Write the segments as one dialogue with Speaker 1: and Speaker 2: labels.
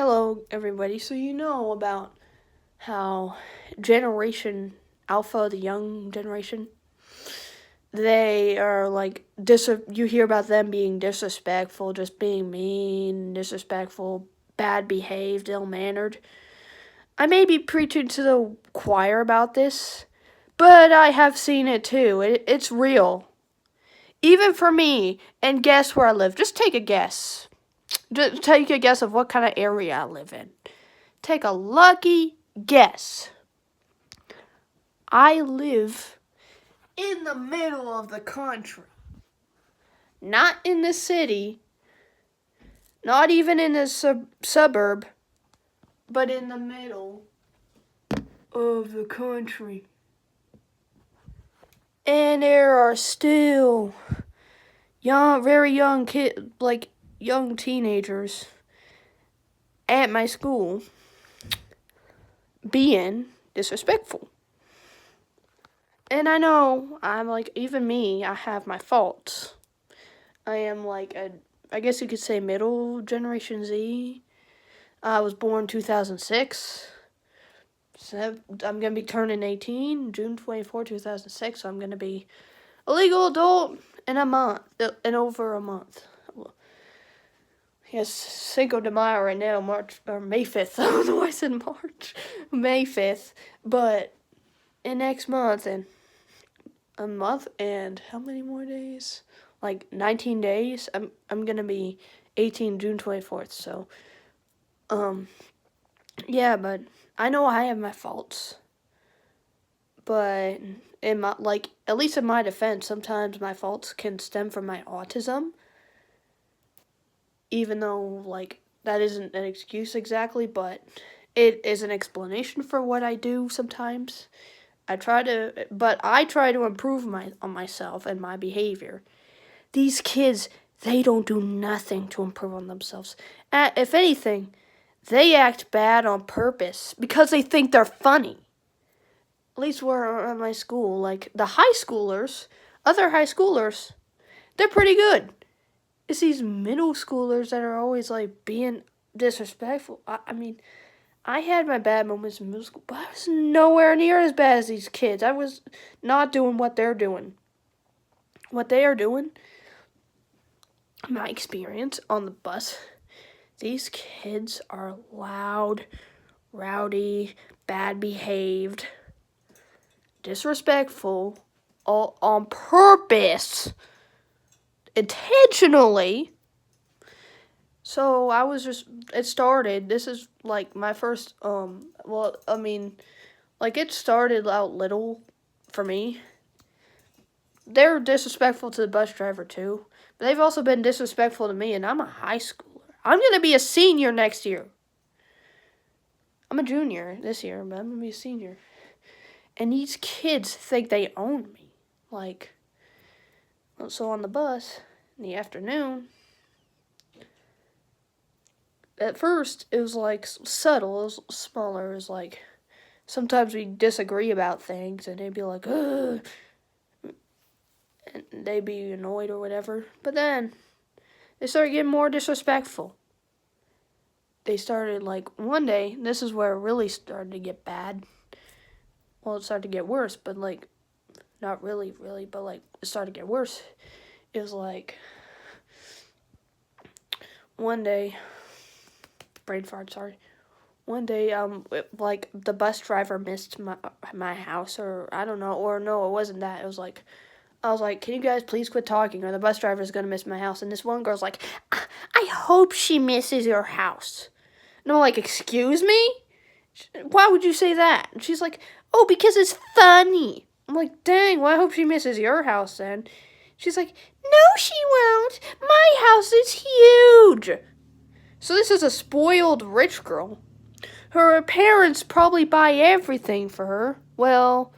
Speaker 1: Hello, everybody. So you know about how Generation Alpha, the young generation, they are like you hear about them being disrespectful, just being mean, disrespectful, bad behaved, ill-mannered. I may be preaching to the choir about this, but I have seen it too. It's real. Even for me, and guess where I live? Just take a guess. Just take a guess of what kind of area I live in. Take a lucky guess. I live in the middle of the country. Not in the city, not even in a suburb, but in the middle of the country. And there are still very young young teenagers at my school being disrespectful. And I know I'm even me, I have my faults. I am I guess you could say middle generation Z. I was born 2006. So I'm going to be turning 18, June 24, 2006. So I'm going to be a legal adult in over a month. Yes, Cinco de Mayo right now, May 5th. I don't know why I said March. May 5th. But in next month and a month and how many more days? 19 days. I'm gonna be 18 June 24th. So, yeah, but I know I have my faults. But in my at least in my defense, sometimes my faults can stem from my autism. Even though that isn't an excuse exactly, but it is an explanation for what I do sometimes. I try to improve on myself and my behavior. These kids, they don't do nothing to improve on themselves. If anything, they act bad on purpose because they think they're funny. At least where at my school, the high schoolers, other high schoolers, they're pretty good. It's these middle schoolers that are always being disrespectful. I mean, I had my bad moments in middle school, but I was nowhere near as bad as these kids. I was not doing what they're doing. What they are doing, my experience on the bus, these kids are loud, rowdy, bad behaved, disrespectful, all on purpose, intentionally. So it started, this is my first, it started out little for me. They're disrespectful to the bus driver too, but they've also been disrespectful to me, and I'm a high schooler. I'm going to be a senior next year. I'm a junior this year, but I'm going to be a senior. And these kids think they own me. So on the bus in the afternoon, at first, it was subtle, it was smaller. It was sometimes we disagree about things, and they'd be like, ugh, and they'd be annoyed or whatever. But then they started getting more disrespectful. They started one day, this is where it really started to get bad. Well, it started to get worse, but not really, but it started to get worse. It was one day, brain fart, sorry. One day, the bus driver missed my house, or I don't know, or no, it wasn't that. It was I was like, can you guys please quit talking, or the bus driver's gonna miss my house. And this one girl's like, I hope she misses your house. And I'm excuse me? Why would you say that? And she's like, oh, because it's funny. I'm like, dang, well, I hope she misses your house then. She's like, no, she won't. My house is huge. So this is a spoiled rich girl. Her parents probably buy everything for her. Well,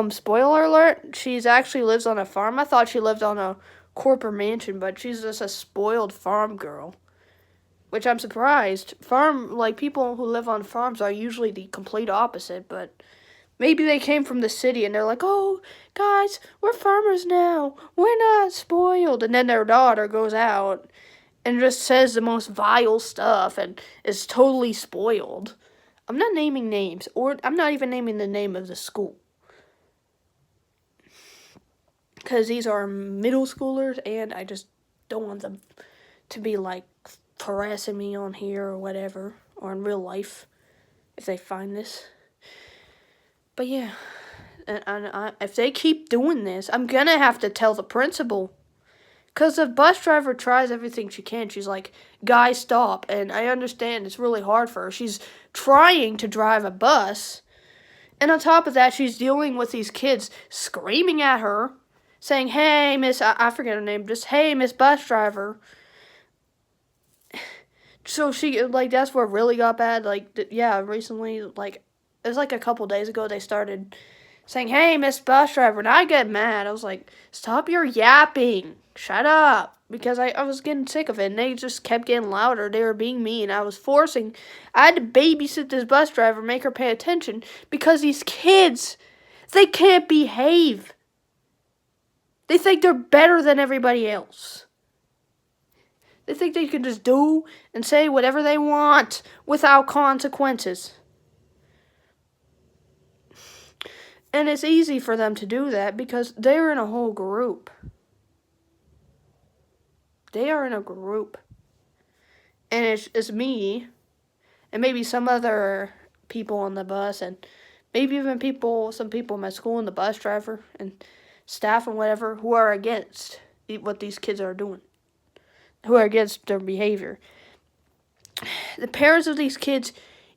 Speaker 1: spoiler alert, she's actually lives on a farm. I thought she lived on a corporate mansion, but she's just a spoiled farm girl. Which I'm surprised. People who live on farms are usually the complete opposite, but maybe they came from the city and they're like, oh, guys, we're farmers now. We're not spoiled. And then their daughter goes out and just says the most vile stuff and is totally spoiled. I'm not naming names, or I'm not even naming the name of the school. Because these are middle schoolers, and I just don't want them to be, like, harassing me on here or whatever, or in real life, if they find this. But yeah, and if they keep doing this, I'm gonna have to tell the principal. Because the bus driver tries everything she can. She's like, guys, stop. And I understand it's really hard for her. She's trying to drive a bus. And on top of that, she's dealing with these kids screaming at her, saying, hey, Miss, I forget her name, just, hey, Miss Bus Driver. So she, like, that's where it really got bad. Like, yeah, recently, like, it was like a couple days ago, they started saying, hey, Miss Bus Driver. And I get mad. I was like, stop your yapping. Shut up. Because I was getting sick of it. And they just kept getting louder. They were being mean. I had to babysit this bus driver, make her pay attention. Because these kids, they can't behave. They think they're better than everybody else. They think they can just do and say whatever they want without consequences. And it's easy for them to do that because they're in a whole group. They are in a group. And it's me and maybe some other people on the bus and maybe even some people in my school and the bus driver and staff and whatever who are against what these kids are doing. Who are against their behavior. The parents of these kids,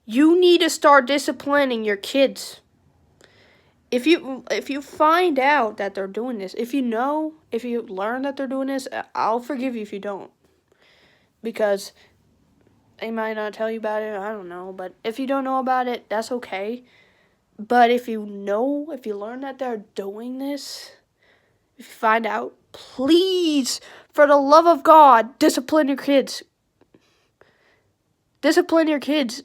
Speaker 1: you need to start disciplining your kids. If you find out that they're doing this, if you learn that they're doing this, I'll forgive you if you don't. Because they might not tell you about it, I don't know. But if you don't know about it, that's okay. But if you learn that they're doing this, if you find out, please, for the love of God, discipline your kids. Discipline your kids.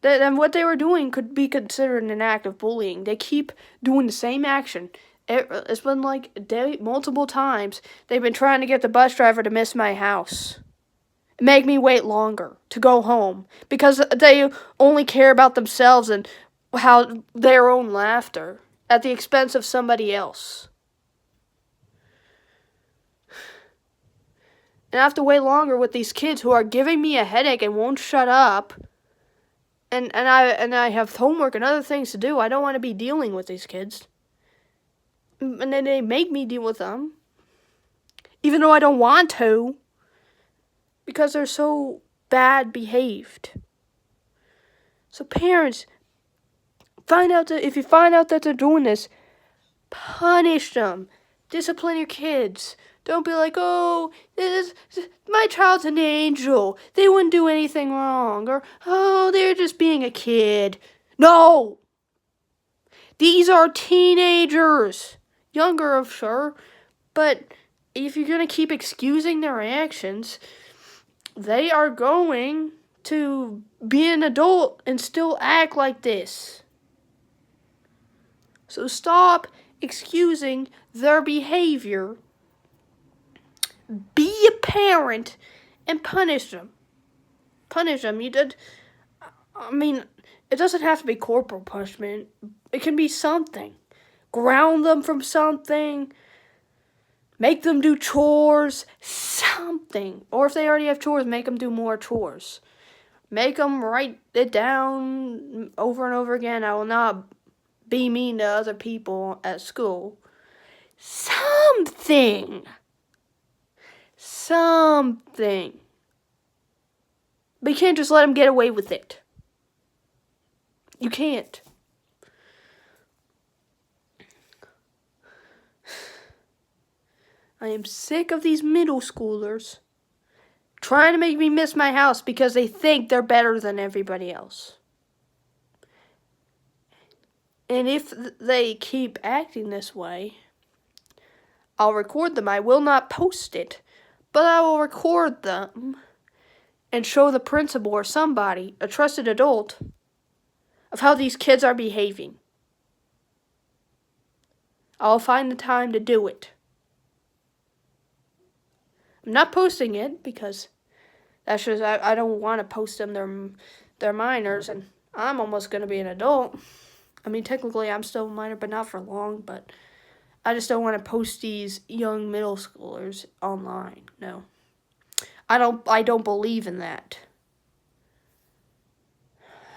Speaker 1: And what they were doing could be considered an act of bullying. They keep doing the same action. It's been like multiple times they've been trying to get the bus driver to miss my house. Make me wait longer to go home. Because they only care about themselves and how their own laughter at the expense of somebody else. And I have to wait longer with these kids who are giving me a headache and won't shut up. And I have homework and other things to do. I don't want to be dealing with these kids. And then they make me deal with them. Even though I don't want to. Because they're so bad behaved. So parents, if you find out that they're doing this, punish them. Discipline your kids. Don't be like, oh, my child's an angel. They wouldn't do anything wrong. Or, oh, they're just being a kid. No! These are teenagers. Younger, sure. But if you're going to keep excusing their actions, they are going to be an adult and still act like this. So stop excusing their behavior. Be a parent and punish them. Punish them. It doesn't have to be corporal punishment. It can be something. Ground them from something. Make them do chores. Something. Or if they already have chores, make them do more chores. Make them write it down over and over again. I will not be mean to other people at school. Something. But you can't just let them get away with it. You can't. I am sick of these middle schoolers trying to make me miss my house because they think they're better than everybody else. And if they keep acting this way, I'll record them. I will not post it, but I will record them and show the principal or somebody, a trusted adult, of how these kids are behaving. I'll find the time to do it. I'm not posting it because that's just I don't want to post them. They're minors, and I'm almost gonna be an adult. I mean, technically, I'm still a minor, but not for long. But I just don't want to post these young middle schoolers online. No, I don't. I don't believe in that.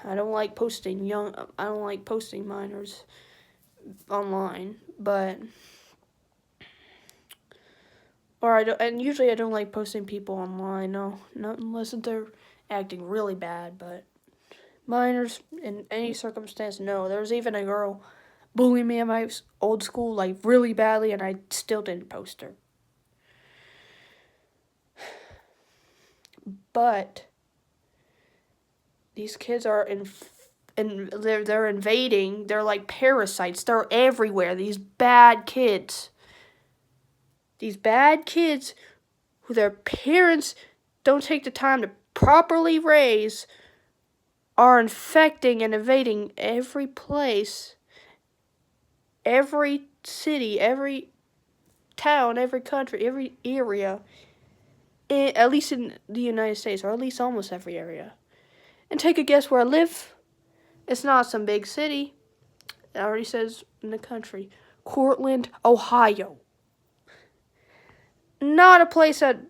Speaker 1: I don't like posting I don't like posting minors online, but or I don't. And usually, I don't like posting people online. No, not unless they're acting really bad. But minors in any circumstance, no. There was even a girl bullying me at my old school like really badly, and I still didn't post her. But these kids are and they're invading. They're like parasites. They're everywhere. These bad kids. These bad kids who their parents don't take the time to properly raise are infecting and invading every place, every city, every town, every country, every area, at least in the United States, or at least almost every area. And take a guess where I live. It's not some big city. It already says in the country. Cortland, Ohio. Not a place that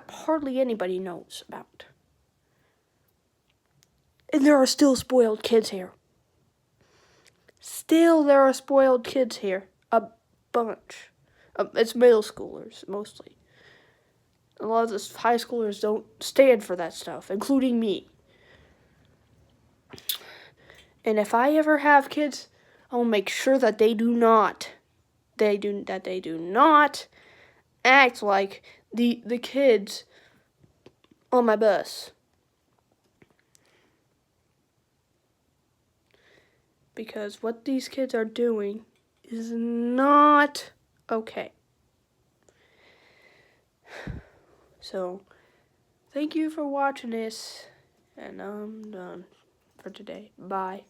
Speaker 1: hardly anybody knows about. And there are still spoiled kids here. Still, there are spoiled kids here. A bunch. It's middle schoolers, mostly. A lot of the high schoolers don't stand for that stuff, including me. And if I ever have kids, I'll make sure that they do not act like the kids on my bus. Because what these kids are doing is not okay. So, thank you for watching this, and I'm done for today. Bye.